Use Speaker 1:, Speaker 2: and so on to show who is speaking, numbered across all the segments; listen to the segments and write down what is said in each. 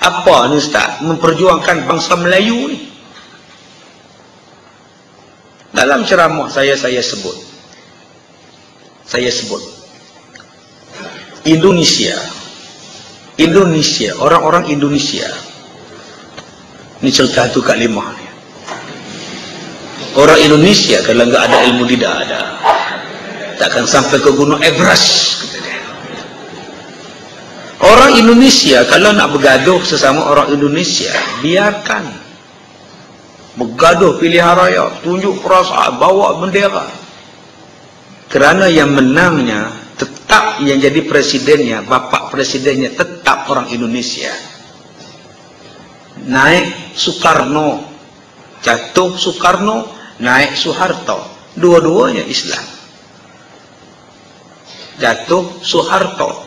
Speaker 1: Apa ni Ustaz? Memperjuangkan bangsa Melayu ni. Dalam ceramah saya sebut Indonesia, orang-orang Indonesia ni cerita tu Kak Limah ni. Orang Indonesia kalau enggak ada ilmu lidah takkan sampai ke Gunung Everest, kata dia. Orang Indonesia kalau nak bergaduh sesama orang Indonesia, biarkan bergaduh pilihan raya, tunjuk perasaan, bawa bendera. Kerana yang menangnya tetap, yang jadi presidennya, bapak presidennya tetap orang Indonesia. Naik Soekarno, jatuh Soekarno, naik Soeharto, dua-duanya Islam. Jatuh Soeharto,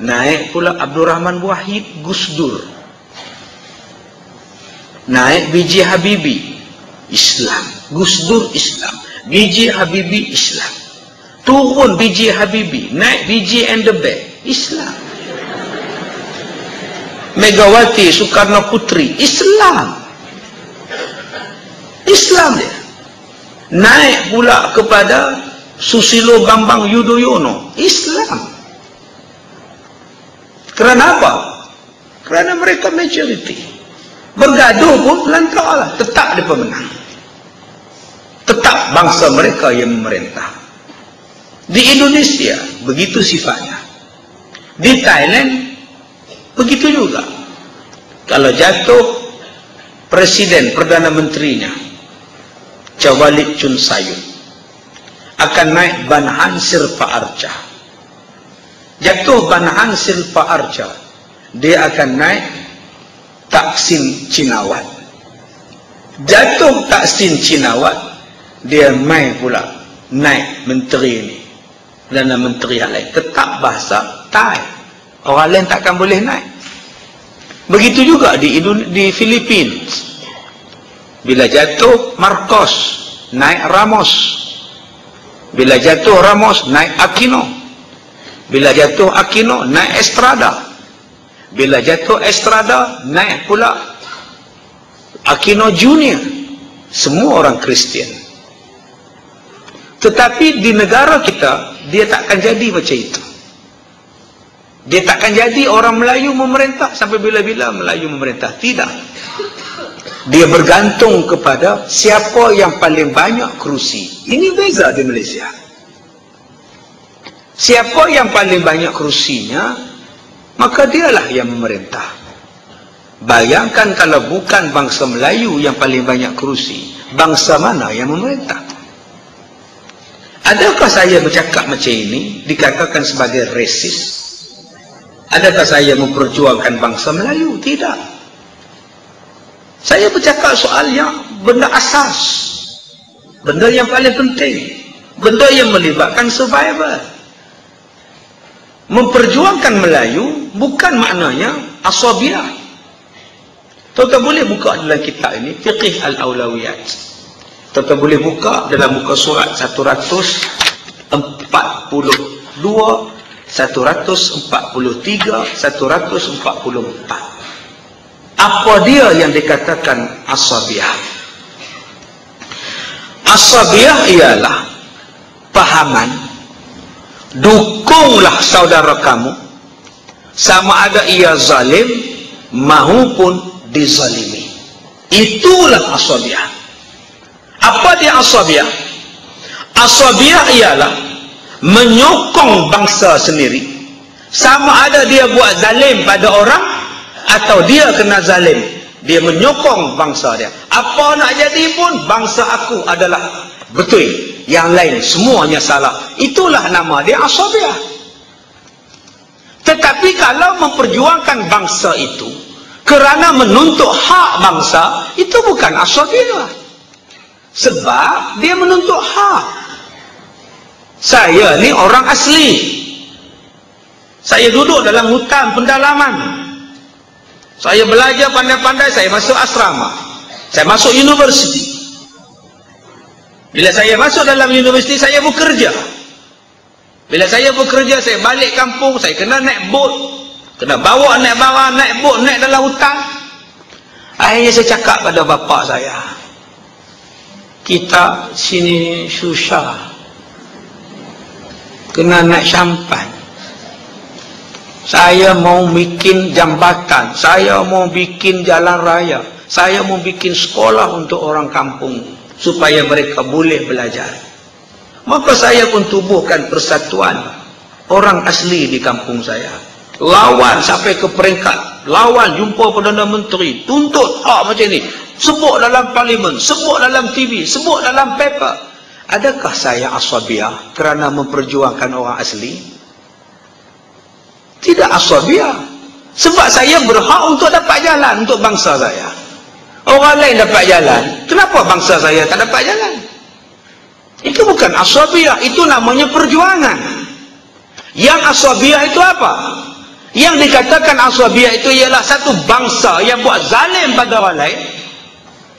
Speaker 1: naik pula Abdurrahman Wahid, Gus Dur, naik B.J. Habibie, Islam. Gus Dur Islam, B.J. Habibie Islam. Turun B.J. Habibie, naik B.J. and the Bear, Islam. Megawati Soekarno Putri, Islam. Islam dia. Naik pula kepada Susilo Bambang Yudhoyono, Islam. Kerana apa? Kerana mereka majority. Bergaduh pun lantaklah, tetap dia pemenang. Tetap bangsa mereka yang memerintah. Di Indonesia begitu sifatnya. Di Thailand begitu juga. Kalau jatuh presiden, perdana menterinya Jawalik Chun Sayun, akan naik Banahan Sirpa Arca. Jatuh Banahan Sirpa Arca, dia akan naik Taksin Cinawat. Jatuh Taksin Cinawat, dia main pula naik menteri ini, dan menteri yang lain. Tetap bahasa Thai, orang lain takkan boleh naik. Begitu juga di Filipina. Bila jatuh Marcos, naik Ramos. Bila jatuh Ramos, naik Aquino. Bila jatuh Aquino, naik Estrada. Bila jatuh Estrada, naik pula Aquino Junior. Semua orang Kristian. Tetapi di negara kita, dia takkan jadi macam itu. Dia takkan jadi orang Melayu memerintah sampai bila-bila Melayu memerintah. Tidak. Dia bergantung kepada siapa yang paling banyak kerusi. Ini beza di Malaysia. Siapa yang paling banyak kerusinya, maka dialah yang memerintah. Bayangkan kalau bukan bangsa Melayu yang paling banyak kerusi, bangsa mana yang memerintah? Adakah saya bercakap macam ini dikatakan sebagai resis? Adakah saya memperjuangkan bangsa Melayu? Tidak. Saya bercakap soal yang benda asas, benda yang paling penting, benda yang melibatkan survival. Memperjuangkan Melayu bukan maknanya asabiah. Tuan-tuan boleh buka dalam kitab ini, Fiqh Al-Awlawiyat. Tuan-tuan boleh buka dalam muka surat 142, 143, 144. Apa dia yang dikatakan asabiah? Asabiah ialah pahaman, dukunglah saudara kamu sama ada ia zalim maupun dizalimi. Itulah asabiah. Apa dia asabiah? Asabiah ialah menyokong bangsa sendiri, sama ada dia buat zalim pada orang atau dia kena zalim, dia menyokong bangsa dia. Apa nak jadi pun bangsa aku adalah betul, yang lain semuanya salah. Itulah nama dia asabiah. Tetapi kalau memperjuangkan bangsa itu kerana menuntut hak bangsa, itu bukan asabiah. Sebab dia menuntut hak. Saya ni orang asli. Saya duduk dalam hutan pendalaman. Saya belajar pandai-pandai, saya masuk asrama. Saya masuk universiti. Bila saya masuk dalam universiti, saya bekerja. Bila saya bekerja, saya balik kampung, saya kena naik bot. Kena bawa naik barang, naik bot, naik dalam hutan. Akhirnya saya cakap pada bapa saya, kita sini susah, kena naik sampan. Saya mau bikin jambatan, saya mau bikin jalan raya, saya mau bikin sekolah untuk orang kampung supaya mereka boleh belajar. Maka saya pun tubuhkan persatuan orang asli di kampung saya. Lawan sampai ke peringkat, lawan jumpa Perdana Menteri, tuntut hak macam ni, sebut dalam parlimen, sebut dalam TV, sebut dalam paper. Adakah saya asabiah kerana memperjuangkan orang asli? Tidak asabiah. Sebab saya berhak untuk dapat jalan untuk bangsa saya. Orang lain dapat jalan, kenapa bangsa saya tak dapat jalan? Itu bukan asabiah, itu namanya perjuangan. Yang asabiah itu apa? Yang dikatakan asabiah itu ialah satu bangsa yang buat zalim pada orang lain,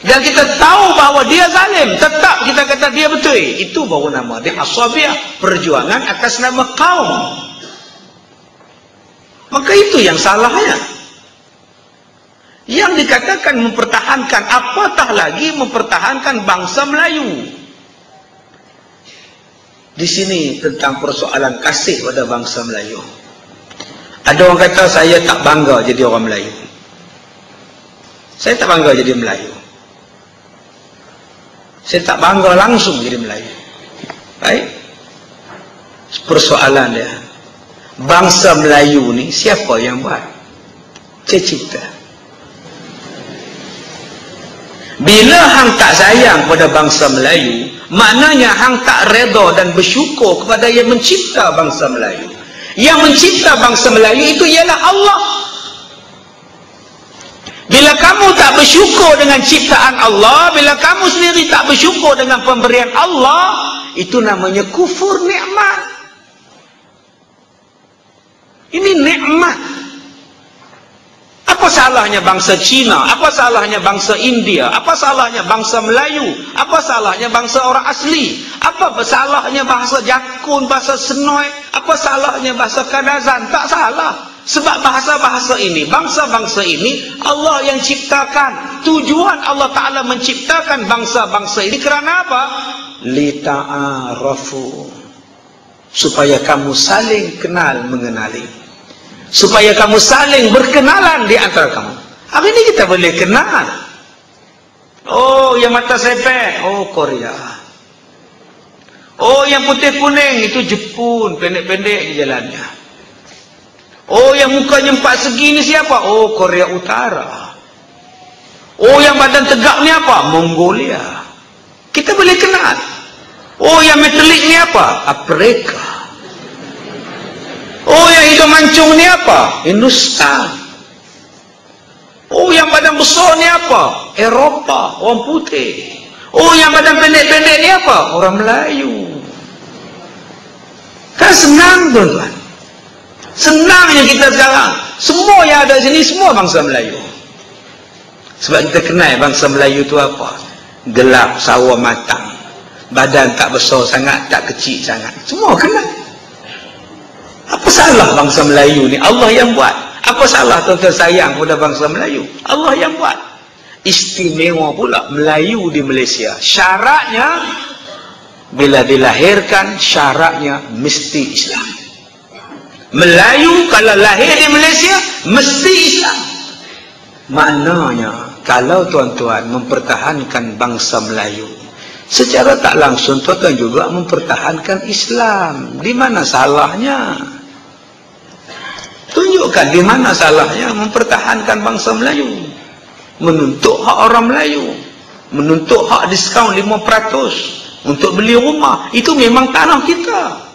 Speaker 1: dan kita tahu bahawa dia zalim, tetap kita kata dia betul. Itu baru nama dia asabiah, perjuangan atas nama kaum. Maka itu yang salahnya. Yang dikatakan mempertahankan, apatah lagi mempertahankan bangsa Melayu. Di sini tentang persoalan kasih pada bangsa Melayu. Ada orang kata saya tak bangga jadi orang Melayu. Saya tak bangga jadi Melayu. Saya tak bangga langsung jadi Melayu. Baik. Persoalan dia, bangsa Melayu ni siapa yang buat? Cipta. Bila hang tak sayang pada bangsa Melayu, maknanya hang tak reda dan bersyukur kepada yang mencipta bangsa Melayu. Yang mencipta bangsa Melayu itu ialah Allah. Bila kamu tak bersyukur dengan ciptaan Allah, bila kamu sendiri tak bersyukur dengan pemberian Allah, itu namanya kufur nikmat. Ini nikmat. Apa salahnya bangsa Cina? Apa salahnya bangsa India? Apa salahnya bangsa Melayu? Apa salahnya bangsa orang asli? Apa salahnya bahasa Jakun, bahasa Senoi? Apa salahnya bahasa Kadazan? Tak salah. Sebab bahasa-bahasa ini, bangsa-bangsa ini Allah yang ciptakan. Tujuan Allah Ta'ala menciptakan bangsa-bangsa ini kerana apa? Lita'arafu, supaya kamu saling kenal mengenali, supaya kamu saling berkenalan di antara kamu. Hari ini kita boleh kenal. Oh, yang mata sepek, oh Korea. Oh, yang putih kuning itu Jepun, pendek-pendek di jalannya. Oh, yang mukanya 4 segi ni siapa? Oh, Korea Utara. Oh, yang badan tegak ni apa? Mongolia. Kita boleh kenal. Oh, yang metalik ni apa? Afrika. Oh, yang hidung mancung ni apa? Hindustan. Oh, yang badan besar ni apa? Eropah, orang putih. Oh, yang badan pendek-pendek ni apa? Orang Melayu. Kan senang, tuan-tuan. Senangnya kita sekarang. Semua yang ada sini, semua bangsa Melayu. Sebab kita kenal bangsa Melayu tu apa? Gelap, sawa matang. Badan tak besar sangat, tak kecil sangat. Semua kenal. Apa salah bangsa Melayu ni? Allah yang buat. Apa salah tuan-tuan sayang pada bangsa Melayu? Allah yang buat. Istimewa pula Melayu di Malaysia. Syaratnya, bila dilahirkan, syaratnya mesti Islam. Melayu kalau lahir di Malaysia, mesti Islam. Maknanya, kalau tuan-tuan mempertahankan bangsa Melayu, secara tak langsung tuan-tuan juga mempertahankan Islam. Di mana salahnya? Tunjukkan di mana salahnya mempertahankan bangsa Melayu. Menuntut hak orang Melayu, menuntut hak diskaun 5% untuk beli rumah. Itu memang tanah kita.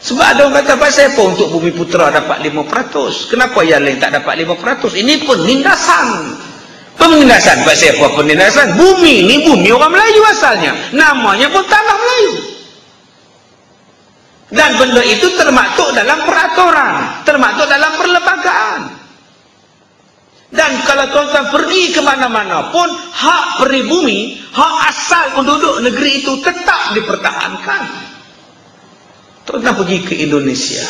Speaker 1: Sebab ada orang kata, pasal apa untuk Bumi Putera dapat 5%? Kenapa yang lain tak dapat 5%? Ini penindasan. Penindasan, pasal apa penindasan? Bumi ni bumi orang Melayu asalnya. Namanya pun tanah Melayu. Dan benda itu termaktub dalam peraturan, termaktub dalam perlembagaan. Dan kalau tuan-tuan pergi ke mana-mana pun, hak peribumi, hak asal penduduk negeri itu tetap dipertahankan. Tuan-tuan pergi ke Indonesia,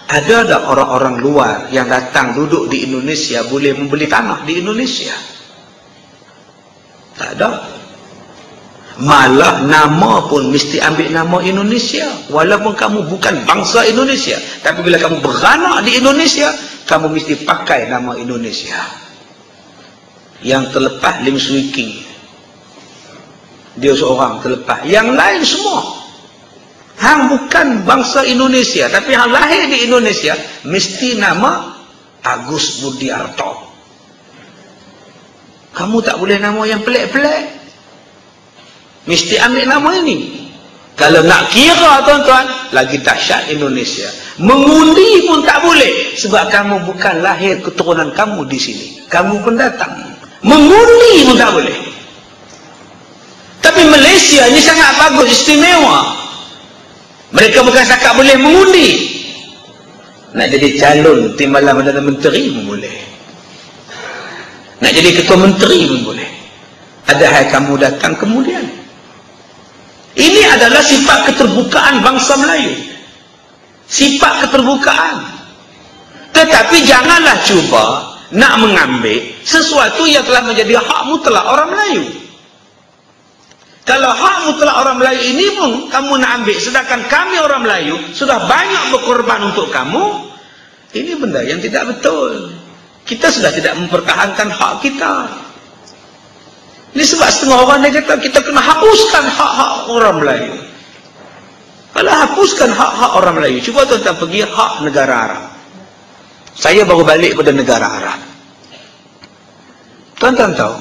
Speaker 1: Ada tak orang-orang luar yang datang duduk di Indonesia boleh membeli tanah di Indonesia? Tak ada. Malah nama pun mesti ambil nama Indonesia. Walaupun kamu bukan bangsa Indonesia, tapi bila kamu beranak di Indonesia, kamu mesti pakai nama Indonesia. Yang terlepas Lim Swee King, dia seorang terlepas. Yang lain semua hang bukan bangsa Indonesia, tapi hang lahir di Indonesia mesti nama Agus Budiarto. Kamu tak boleh nama yang pelik-pelik, mesti ambil nama ini. Kalau nak kira tuan-tuan, lagi dahsyat Indonesia. Mengundi pun tak boleh, sebab kamu bukan lahir keturunan kamu di sini, kamu pendatang. Mengundi pun tak boleh. Tapi Malaysia ni sangat bagus, istimewa. Mereka bukan setakat boleh mengundi, nak jadi calon timbalan Perdana Menteri pun boleh, nak jadi ketua menteri pun boleh. Padahal kamu datang kemudian. Ini adalah sifat keterbukaan bangsa Melayu, sifat keterbukaan. Tetapi janganlah cuba nak mengambil sesuatu yang telah menjadi hak mutlak orang Melayu. Kalau hak mutlak orang Melayu ini pun kamu nak ambil, sedangkan kami orang Melayu sudah banyak berkorban untuk kamu, ini benda yang tidak betul. Kita sudah tidak mempertahankan hak kita. Ini sebab setengah orang dia kata kita kena hapuskan hak-hak orang Melayu. Kalau hapuskan hak-hak orang Melayu, cuba tuan-tuan pergi hak negara Arab. Saya baru balik pada negara Arab. Tuan-tuan tahu,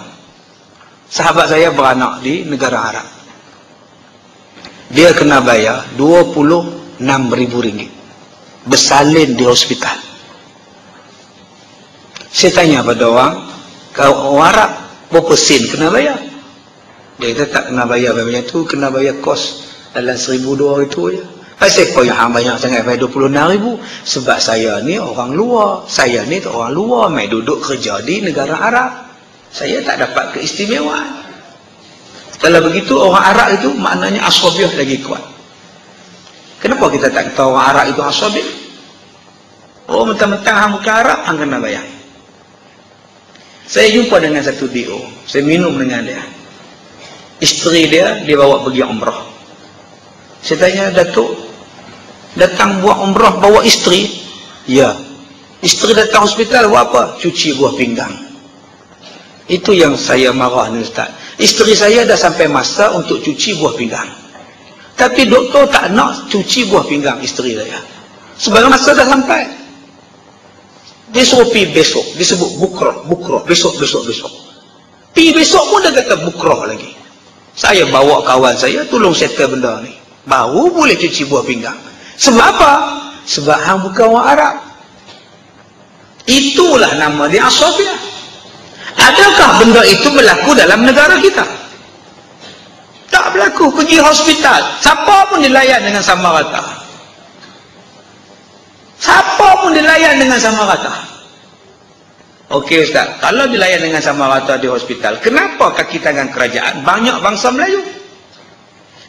Speaker 1: sahabat saya beranak di negara Arab. Dia kena bayar RM26,000 bersalin di hospital. Saya tanya pada orang, kalau orang Arab berapa sen kena bayar? Dia kata tak kena bayar banyak tu, kena bayar kos dalam $1,200 itu je. Pasal kau yang banyak sangat bayar RM26,000? Sebab saya ni orang luar, saya ni orang luar, mai duduk kerja di negara Arab, saya tak dapat keistimewaan. Kalau begitu orang Arab itu maknanya asabiah lagi kuat. Kenapa kita tak kata orang Arab itu asabiah? Oh, mentang-mentang hang bukan Arab, hang kena bayar. Saya jumpa dengan satu DO, saya minum dengan dia. Isteri dia bawa pergi umrah. Saya tanya, Datuk, datang buat umrah bawa isteri? Ya. Isteri datang hospital buat apa? Cuci buah pinggang. Itu yang saya marah ni Ustaz. Isteri saya dah sampai masa untuk cuci buah pinggang, tapi doktor tak nak cuci buah pinggang isteri saya. Sebab masa dah sampai. Dia suruh pergi besok, disebut bukrah, besok. Pergi besok pun dia kata bukrah lagi. Saya bawa kawan saya, tolong settle benda ni, baru boleh cuci buah pinggang. Sebab apa? Sebab hang bukan orang Arab. Itulah nama dia asabiah. Adakah benda itu berlaku dalam negara kita? Tak berlaku. Pergi hospital, siapa pun dilayan dengan sama rata. Siapa pun dilayan dengan sama rata. Okey Ustaz, kalau dilayan dengan sama rata di hospital, kenapa kaki tangan kerajaan banyak bangsa Melayu?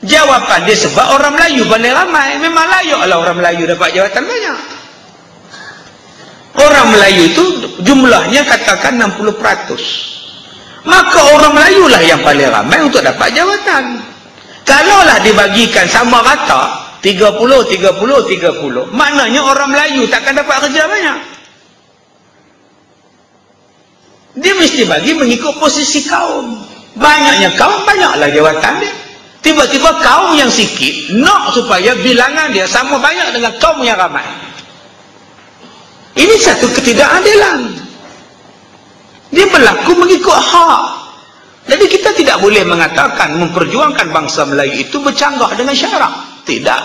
Speaker 1: Jawapan dia sebab orang Melayu paling ramai. Memang layaklah orang Melayu dapat jawatan banyak. Orang Melayu itu jumlahnya katakan 60%. Maka orang Melayu lah yang paling ramai untuk dapat jawatan. Kalaulah dibagikan sama rata 30, maknanya orang Melayu takkan dapat kerja banyak. Dia mesti bagi mengikut posisi kaum. Banyaknya kaum, banyaklah jawatan dia. Tiba-tiba kaum yang sikit nak supaya bilangan dia sama banyak dengan kaum yang ramai. Ini satu ketidakadilan. Dia berlaku mengikut hak. Jadi kita tidak boleh mengatakan memperjuangkan bangsa Melayu itu bercanggah dengan syarak. Tidak.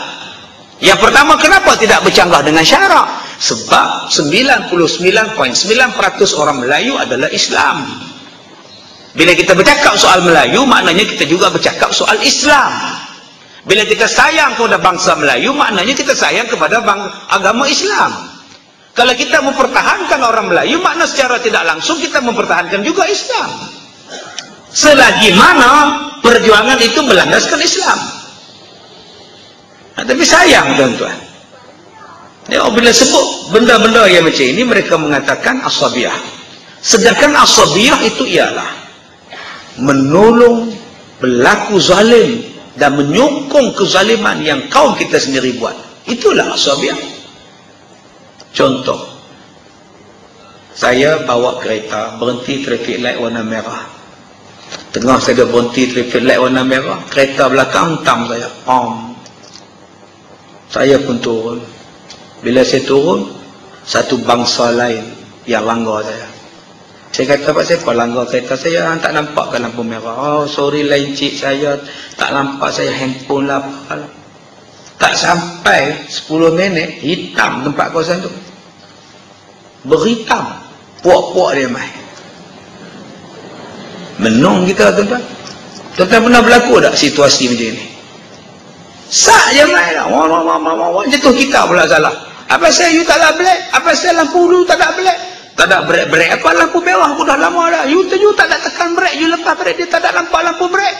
Speaker 1: Yang pertama, kenapa tidak bercanggah dengan syarak? Sebab 99.9% orang Melayu adalah Islam. Bila kita bercakap soal Melayu, maknanya kita juga bercakap soal Islam. Bila kita sayang kepada bangsa Melayu, maknanya kita sayang kepada agama Islam. Kalau kita mempertahankan orang Melayu, makna secara tidak langsung kita mempertahankan juga Islam. Selagi mana perjuangan itu melandaskan Islam. Nah, tapi sayang tuan-tuan, Bila sebut benda-benda yang macam ini, mereka mengatakan asabiyah. Sedangkan asabiyah itu ialah menolong berlaku zalim dan menyokong kezaliman yang kaum kita sendiri buat. Itulah asabiyah. Contoh, saya bawa kereta, berhenti traffic light warna merah. Tengah saya berhenti traffic light warna merah, kereta belakang hentam saya. Saya pun turun. Bila saya turun, satu bangsa lain yang langgar saya. Saya kata, Pak, saya langgar kereta saya, tak nampak kan lampu merah. Oh, sorry lain cik, saya tak nampak, saya handphone lah. Tak sampai 10 minit, hitam tempat kawasan tu. Berhitam. Puak-puak dia main. Menung kita, tuan-tuan. Tuan-tuan pernah berlaku tak situasi macam ni? Sak je main lah. Jatuh kita pula salah. Apa saya you tak ada black? Apa saya lampu dulu tak ada black? Tak ada brek-brek. Apa lampu merah pun dah lama dah. You tak ada tekan brek. You lepas brek, dia tak ada nampak lampu brek.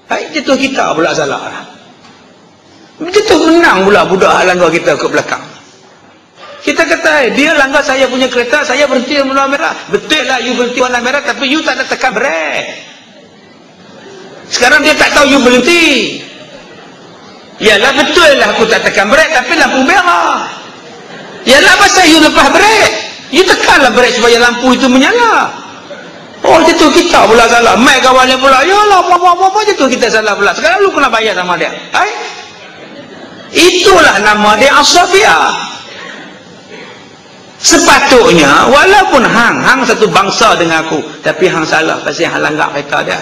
Speaker 1: Baik, jatuh kita pula salah lah. Jatuh menang pula budak langgar kita ke belakang. Kita kata, dia langgar saya punya kereta, saya berhenti warna merah. Betul lah you berhenti warna merah, tapi you tak ada tekan brek. Sekarang dia tak tahu you berhenti. Yalah, betul lah aku tak tekan brek, tapi lampu merah. Yalah, pasal you lepas brek. You tekanlah brek supaya lampu itu menyala. Oh, jatuh kita pula salah. Mai kawannya pula, yalah, apa-apa jatuh kita salah pula. Sekarang lu kena bayar sama dia. Itulah nama dia asabiyah. Sepatutnya, walaupun hang satu bangsa dengan aku, tapi hang salah, pasal hang langgar kereta dia.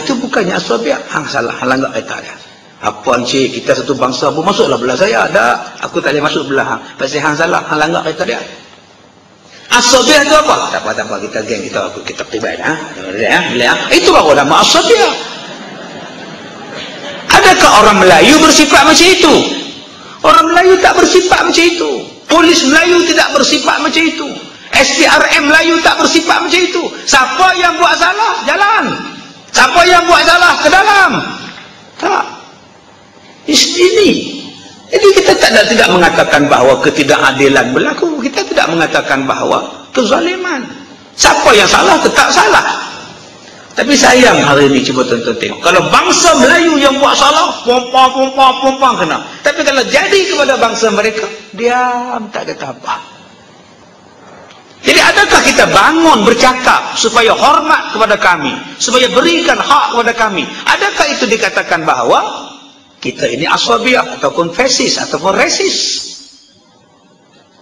Speaker 1: Itu bukannya asabiyah. Hang salah, hang langgar kereta dia. Apa encik, kita satu bangsa pun masuklah belah saya. Tak, aku tak boleh masuk belah hang. Pasal hang salah, hang langgar kereta dia. Asabiyah itu apa? Tak apa, kita geng, kita pribadi. Itu baru nama asabiyah. Adakah orang Melayu bersifat macam itu? Orang Melayu tak bersifat macam itu. Polis Melayu tidak bersifat macam itu. STRM Melayu tak bersifat macam itu. Siapa yang buat salah, jalan. Siapa yang buat salah, ke dalam. Tak. Ini. Jadi kita tidak mengatakan bahawa ketidakadilan berlaku. Kita tidak mengatakan bahawa kezaliman. Siapa yang salah, tetap salah. Tapi sayang hari ini, cuba tonton tengok. Kalau bangsa Melayu yang buat salah, pompang kena. Tapi kalau jadi kepada bangsa mereka, diam, tak kata apa. Jadi adakah kita bangun bercakap supaya hormat kepada kami, supaya berikan hak kepada kami? Adakah itu dikatakan bahawa kita ini asabiyah ataupun fasis ataupun resis?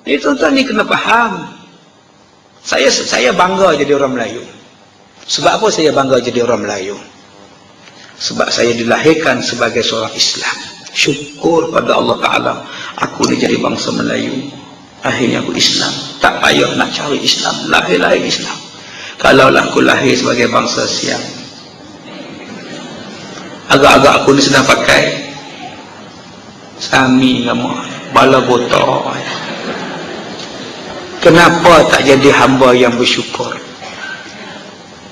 Speaker 1: Ini tuan-tuan ni kena faham. Saya bangga jadi orang Melayu. Sebab apa saya bangga jadi orang Melayu? Sebab saya dilahirkan sebagai seorang Islam. Syukur pada Allah Ta'ala, aku ni jadi bangsa Melayu. Akhirnya aku Islam. Tak payah nak cari Islam, lahir Islam. Kalaulah aku lahir sebagai bangsa Siam, agak-agak aku ni sedang pakai Sami nama bala botol. Kenapa tak jadi hamba yang bersyukur?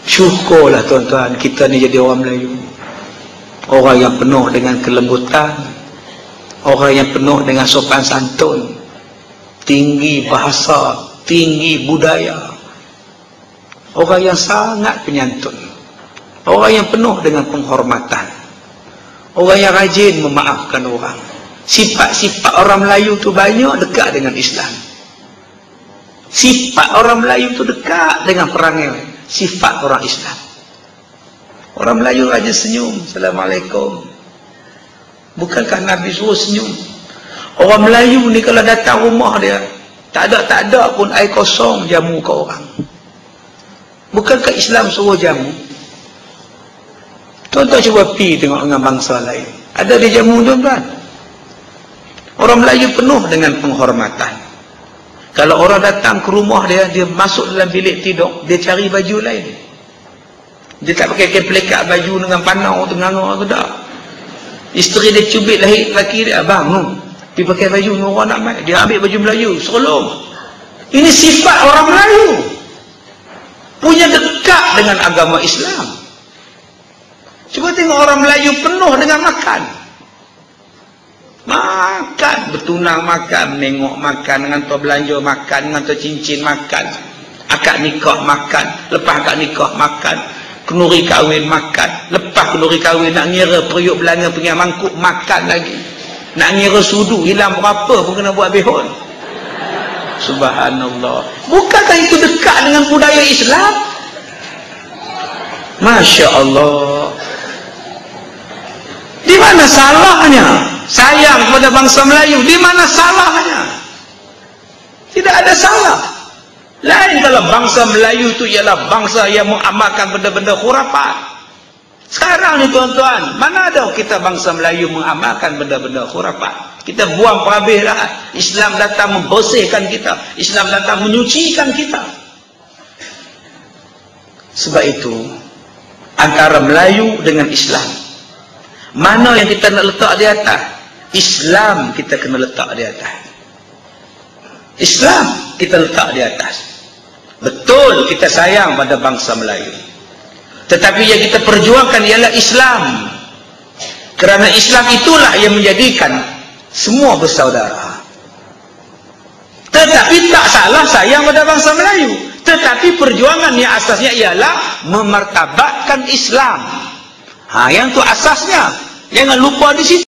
Speaker 1: Syukurlah tuan-tuan, kita ni jadi orang Melayu. Orang yang penuh dengan kelembutan, orang yang penuh dengan sopan santun, tinggi bahasa, tinggi budaya, orang yang sangat penyantun, orang yang penuh dengan penghormatan, orang yang rajin memaafkan orang. Sifat-sifat orang Melayu tu banyak dekat dengan Islam. Sifat orang Melayu tu dekat dengan perangai sifat orang Islam. Orang Melayu rajin senyum, Assalamualaikum. Bukankah Nabi suruh senyum? Orang Melayu ni kalau datang rumah dia, tak ada pun air kosong jamu ke orang. Bukankah Islam suruh jamu? Tuan-tuan cuba pergi tengok dengan bangsa lain. Ada dia jamu, tuan-tuan? Orang Melayu penuh dengan penghormatan. Kalau orang datang ke rumah dia, dia masuk dalam bilik tidur, dia cari baju lain. Dia tak pakai pelekat baju dengan panau tu nganga tu dah. Isteri dia cubit lelaki dia, abang dia pakai baju ni orang nak mai, dia ambil baju Melayu, serolong. Ini sifat orang Melayu. Punya dekat dengan agama Islam. Cuba tengok orang Melayu penuh dengan makan. Makan, bertunang makan, menengok makan, dengan tu belanja makan, dengan tu cincin makan, akad nikah makan, lepas akad nikah makan, kenduri kahwin makan, lepas kenduri kahwin nak ngira periuk belanga punya mangkuk makan lagi, nak ngira sudu hilang berapa pun kena buat behon. Subhanallah. Bukankah itu dekat dengan budaya Islam? Masya Allah. Di mana salahnya sayang kepada bangsa Melayu? Di mana salahnya? Tidak ada salah. Lain kalau bangsa Melayu itu ialah bangsa yang mengamalkan benda-benda khurafat. Sekarang ni tuan-tuan, mana ada kita bangsa Melayu mengamalkan benda-benda khurafat? Kita buang perhabis dah. Islam datang membersihkan kita. Islam datang menyucikan kita. Sebab itu, antara Melayu dengan Islam, mana yang kita nak letak di atas? Islam kita kena letak di atas. Islam kita letak di atas. Betul kita sayang pada bangsa Melayu, tetapi yang kita perjuangkan ialah Islam. Kerana Islam itulah yang menjadikan semua bersaudara. Tetapi tak salah sayang pada bangsa Melayu, tetapi perjuangan yang asasnya ialah memartabatkan Islam. Yang tu asasnya. Jangan lupa di situ.